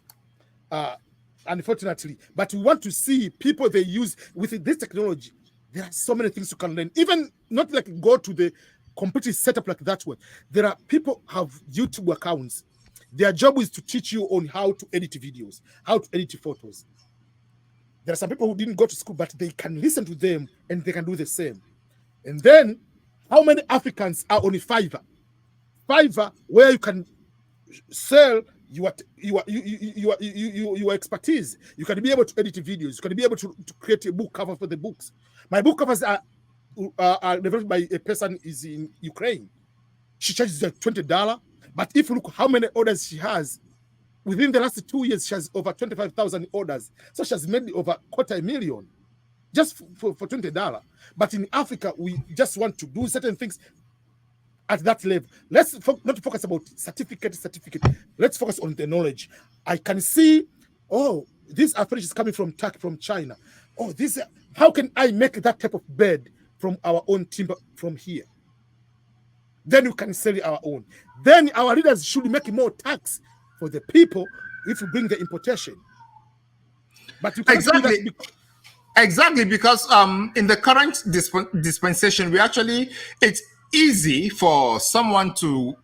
unfortunately. But we want to see people they use with this technology. There are so many things you can learn, even not like go to the complete setup like that one. There are people have YouTube accounts. Their job is to teach you on how to edit videos, how to edit photos. There are some people who didn't go to school, but they can listen to them and they can do the same. And then, how many Africans are on Fiverr? Fiverr, where you can sell your expertise. You can be able to edit videos. You can be able to create a book cover for the books. My book covers are developed by a person is in Ukraine. She charges like $20, but if you look how many orders she has, within the last 2 years, she has over 25,000 orders. So she has made over $250,000 just for $20. But in Africa, we just want to do certain things at that level. Let's not focus about certificate. Let's focus on the knowledge. I can see, oh, this furniture is coming from Turkey, from China. Oh, this, how can I make that type of bed from our own timber from here? Then we can sell our own. Then our leaders should make more tax for the people if you bring the importation. But you can't exactly. do that Exactly, because in the current dispensation, it's easy for someone to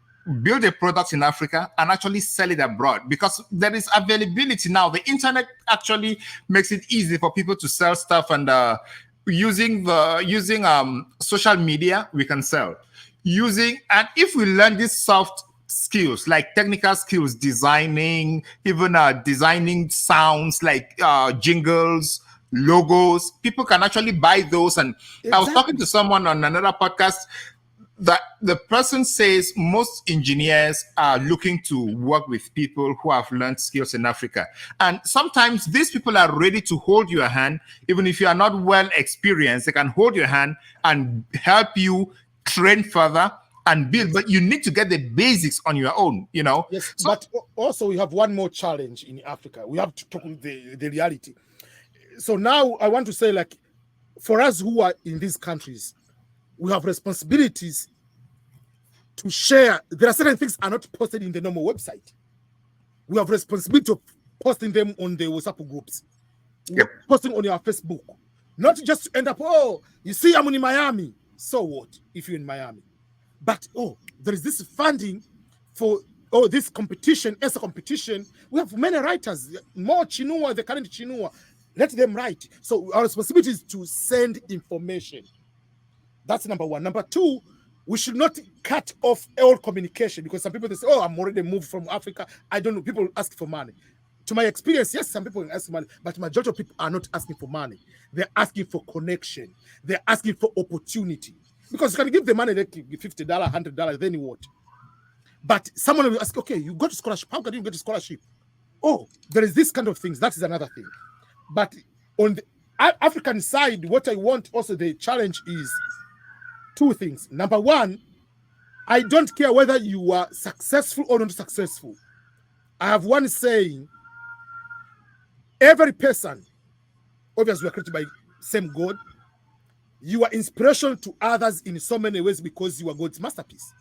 build a product in Africa and actually sell it abroad because there is availability now. The internet actually makes it easy for people to sell stuff, and using social media, we can sell. And if we learn these soft skills like technical skills, designing, even designing sounds like jingles, logos, people can actually buy those. And exactly. I was talking to someone on another podcast that the person says most engineers are looking to work with people who have learned skills in Africa. And sometimes these people are ready to hold your hand. Even if you are not well experienced, they can hold your hand and help you train further and build, but you need to get the basics on your own, you know. Yes, so, but also we have one more challenge in Africa. We have to talk the reality. So now I want to say, like, for us who are in these countries, we have responsibilities to share. There are certain things are not posted in the normal website. We have responsibility of posting them on the WhatsApp groups, posting on your Facebook, not just to end up, oh, you see, I'm in Miami. So what if you're in Miami? But, oh, there is this funding for, this competition, ESA competition. We have many writers, more Chinua, the current Chinua. Let them write. So our responsibility is to send information. That's number one. Number two, we should not cut off all communication, because some people, they say, oh, I'm already moved from Africa. I don't know. People ask for money. To my experience, yes, some people ask for money, but the majority of people are not asking for money. They're asking for connection. They're asking for opportunity. Because you can give the money, they give $50, $100, then what? But someone will ask, okay, you got a scholarship. How can you get a scholarship? Oh, there is this kind of things. That is another thing. But on the African side, what I want also, the challenge is two things. Number one, I don't care whether you are successful or not successful. I have one saying, every person, obviously we are created by same God. You are inspirational to others in so many ways because you are God's masterpiece.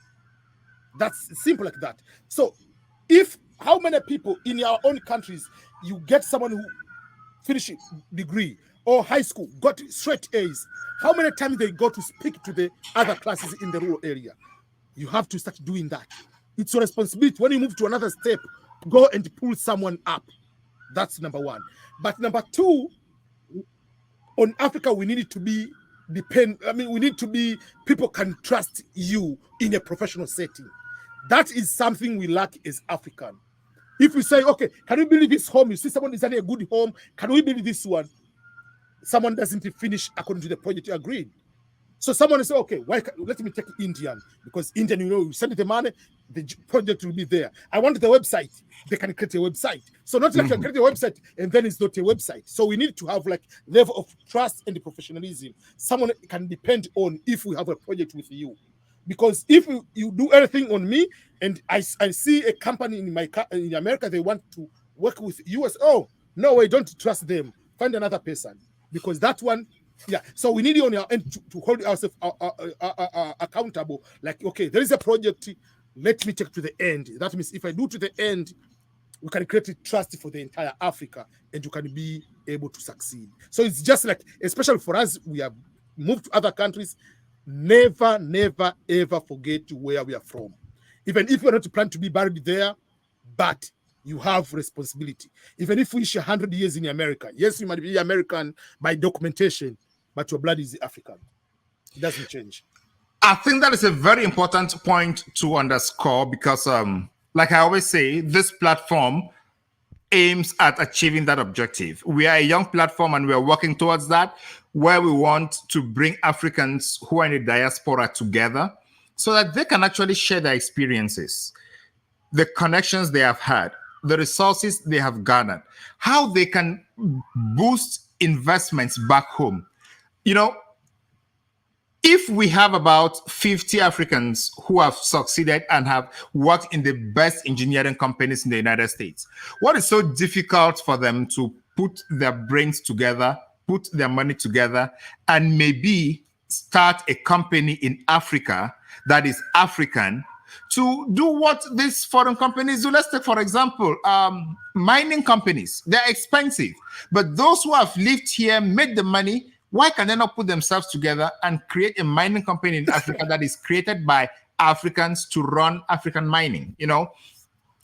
That's simple like that. So how many people in your own countries, you get someone who finished degree or high school, got straight A's, how many times they go to speak to the other classes in the rural area? You have to start doing that. It's your responsibility. When you move to another step, go and pull someone up. That's number one. But number two, on Africa, we need it to be we need to be, people can trust you in a professional setting. That is something we lack as African. If we say, okay, can we build this home? You see someone is having a good home. Can we build this one? Someone doesn't finish according to the project you agreed. So someone say, okay, let me take Indian, because Indian, you send the money, the project will be there. I want the website. They can create a website. So not like you create a website and then it's not a website. So we need to have like level of trust and professionalism. Someone can depend on if we have a project with you. Because if you do everything on me and I see a company in America, they want to work with you, oh, no way, don't trust them. Find another person. Because that one, yeah. So we need on our end to hold ourselves accountable. Like, okay, there is a project. let me take to the end. That means if I do to the end, we can create a trust for the entire Africa, and you can be able to succeed. So it's just like, especially for us, we have moved to other countries. Never, never, ever forget where we are from. Even if you're not planning to be buried there, but you have responsibility. Even if we wish 100 years in America, yes, you might be American by documentation, but your blood is African. It doesn't change. I think that is a very important point to underscore because, like I always say, this platform aims at achieving that objective. We are a young platform and we are working towards that, where we want to bring Africans who are in the diaspora together so that they can actually share their experiences, the connections they have had, the resources they have garnered, how they can boost investments back home. You know, if we have about 50 Africans who have succeeded and have worked in the best engineering companies in the United States, what is so difficult for them to put their brains together, put their money together, and maybe start a company in Africa that is African to do what these foreign companies do? Let's take, for example, mining companies. They're expensive, but those who have lived here, made the money, why can they not put themselves together and create a mining company in Africa that is created by Africans to run African mining? You know,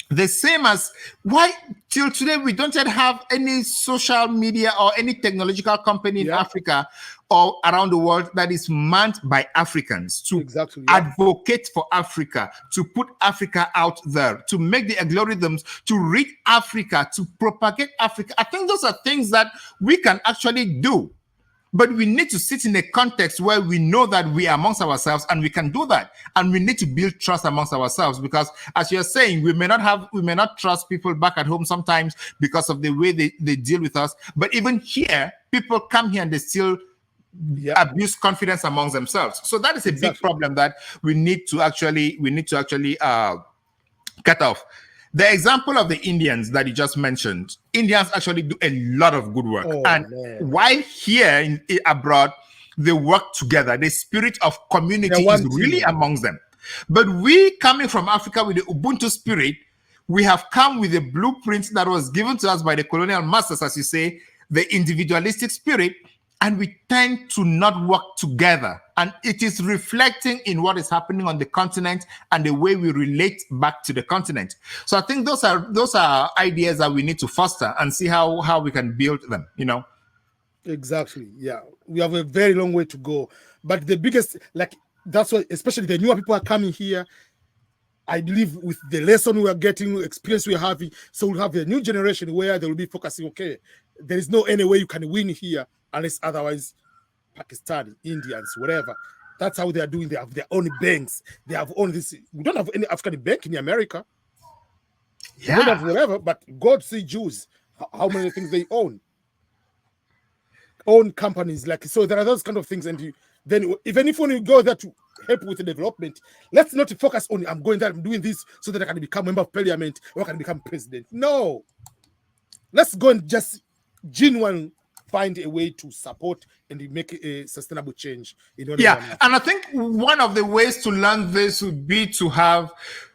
the same as why till today we don't yet have any social media or any technological company in Africa or around the world that is manned by Africans to advocate for Africa, to put Africa out there, to make the algorithms, to reach Africa, to propagate Africa. I think those are things that we can actually do. But we need to sit in a context where we know that we are amongst ourselves and we can do that. And we need to build trust amongst ourselves because, as you're saying, we may not trust people back at home sometimes because of the way they deal with us. But even here, people come here and they still abuse confidence amongst themselves. So that is a big problem that we need to actually cut off. The example of the Indians that you just mentioned, Indians actually do a lot of good work. While here abroad, they work together. The spirit of community is really amongst them. But we coming from Africa with the Ubuntu spirit, we have come with a blueprint that was given to us by the colonial masters, as you say, the individualistic spirit, and we tend to not work together. And it is reflecting in what is happening on the continent and the way we relate back to the continent. So I think those are ideas that we need to foster and see how we can build them, you know? Exactly. Yeah. We have a very long way to go. But the biggest, like, that's why, especially the newer people are coming here, I believe with the lesson we are getting, experience we are having, so we'll have a new generation where they will be focusing, okay, there is no any way you can win here unless otherwise Pakistan, Indians, whatever. That's how they are doing. They have their own banks. They have own this. We don't have any African bank in America. Yeah. We don't have whatever, but God see Jews. How many things they own? Own companies. Like, so there are those kind of things. And then even if when you go there to help with the development, let's not focus on I'm going there, I'm doing this so that I can become member of parliament or I can become president. No. Let's go and just genuine find a way to support and make a sustainable change. And I think one of the ways to learn this would be to have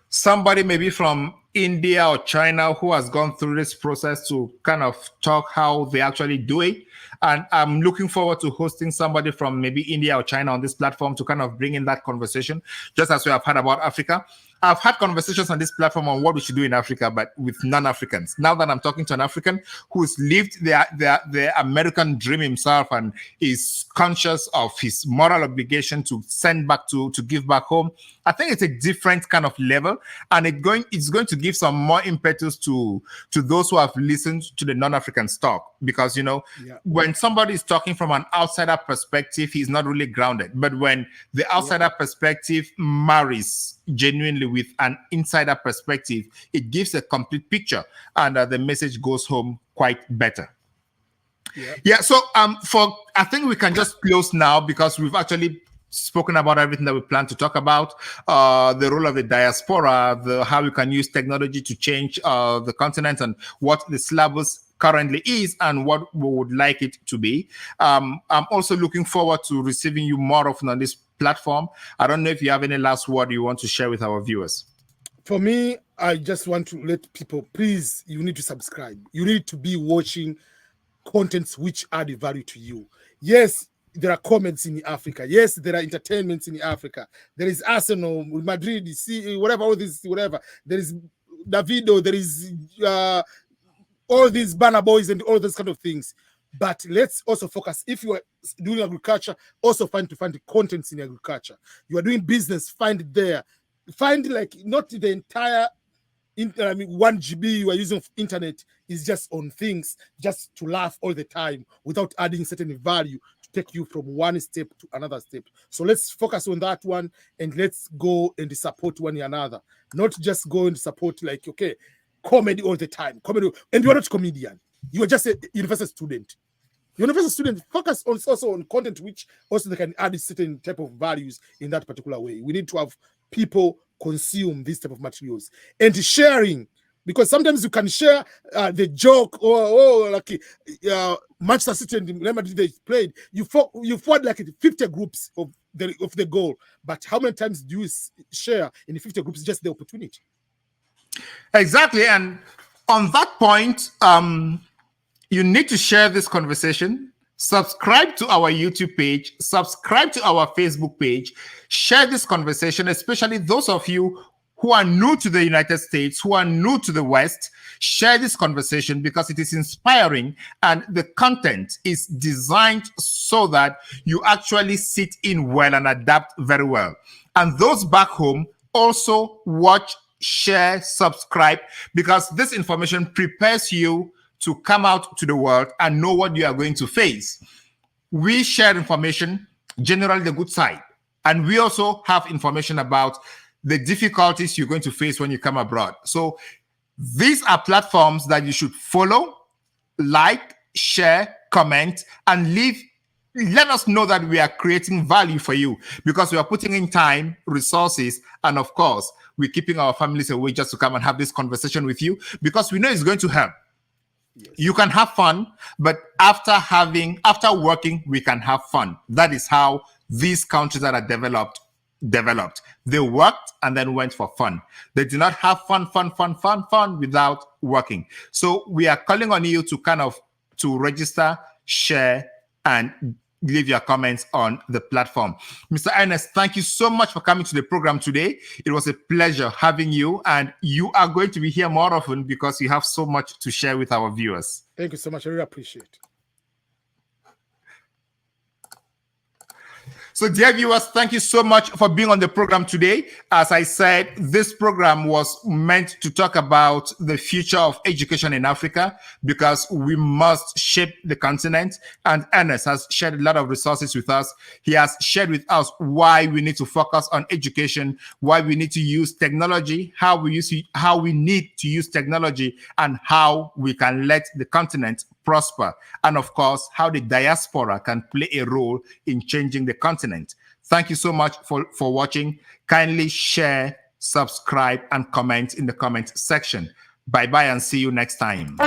somebody maybe from India or China who has gone through this process to kind of talk how they actually do it. And I'm looking forward to hosting somebody from maybe India or China on this platform to kind of bring in that conversation, just as we have had about Africa. I've had conversations on this platform on what we should do in Africa, but with non-Africans. Now that I'm talking to an African who's lived the American dream himself and is conscious of his moral obligation to send back to give back home, I think it's a different kind of level, and it's going to give some more impetus to those who have listened to the non-African talk, because when somebody is talking from an outsider perspective, he's not really grounded. But when the outsider perspective marries genuinely with an insider perspective, it gives a complete picture, and the message goes home quite better. So I think we can just close now because we've actually spoken about everything that we plan to talk about, the role of the diaspora, how we can use technology to change the continent, and what the syllabus currently is and what we would like it to be. I'm also looking forward to receiving you more often on this platform. I don't know if you have any last word you want to share with our viewers. For me, I just want to let people, please, you need to subscribe. You need to be watching contents which add value to you. Yes, there are comments in Africa. Yes, there are entertainments in Africa. There is Arsenal, Madrid, whatever, all this, whatever. There is Davido, there is all these banner boys and all those kind of things. But let's also focus. If you are doing agriculture, also find the contents in agriculture. You are doing business, find it there. Find like not the entire 1 GB you are using internet is just on things just to laugh all the time without adding certain value to take you from one step to another step. So let's focus on that one and let's go and support one another. Not just go and support like, okay, comedy all the time. Comedy, and you're not a comedian. You are just a university student. University student focus on also on content which also they can add certain type of values in that particular way. We need to have people consume this type of materials and sharing, because sometimes you can share the joke or like Manchester City and Real Madrid they played. You fought like 50 groups of the goal, but how many times do you share in the 50 groups? Just the opportunity. Exactly, and on that point, you need to share this conversation. Subscribe to our YouTube page, subscribe to our Facebook page, share this conversation, especially those of you who are new to the United States, who are new to the West. Share this conversation because it is inspiring and the content is designed so that you actually sit in well and adapt very well. And those back home also watch, share, subscribe, because this information prepares you to come out to the world and know what you are going to face. We share information, generally the good side. And we also have information about the difficulties you're going to face when you come abroad. So these are platforms that you should follow, like, share, comment, and let us know that we are creating value for you, because we are putting in time, resources, and of course, we're keeping our families away just to come and have this conversation with you, because we know it's going to help. Yes. You can have fun, but after working, we can have fun. That is how these countries that are developed. They worked and then went for fun. They did not have fun without working. So we are calling on you to register, share, and leave your comments on the platform. Mr. Ernest, thank you so much for coming to the program today. It was a pleasure having you, and you are going to be here more often because you have so much to share with our viewers. Thank you so much. I really appreciate it. So, dear viewers, thank you so much for being on the program today. As I said, this program was meant to talk about the future of education in Africa, because we must shape the continent. And Ernest has shared a lot of resources with us. He has shared with us why we need to focus on education, why we need to use technology, how we need to use technology, and how we can let the continent prosper, and of course, how the diaspora can play a role in changing the continent. Thank you so much for watching. Kindly share, subscribe, and comment in the comment section. Bye-bye and see you next time.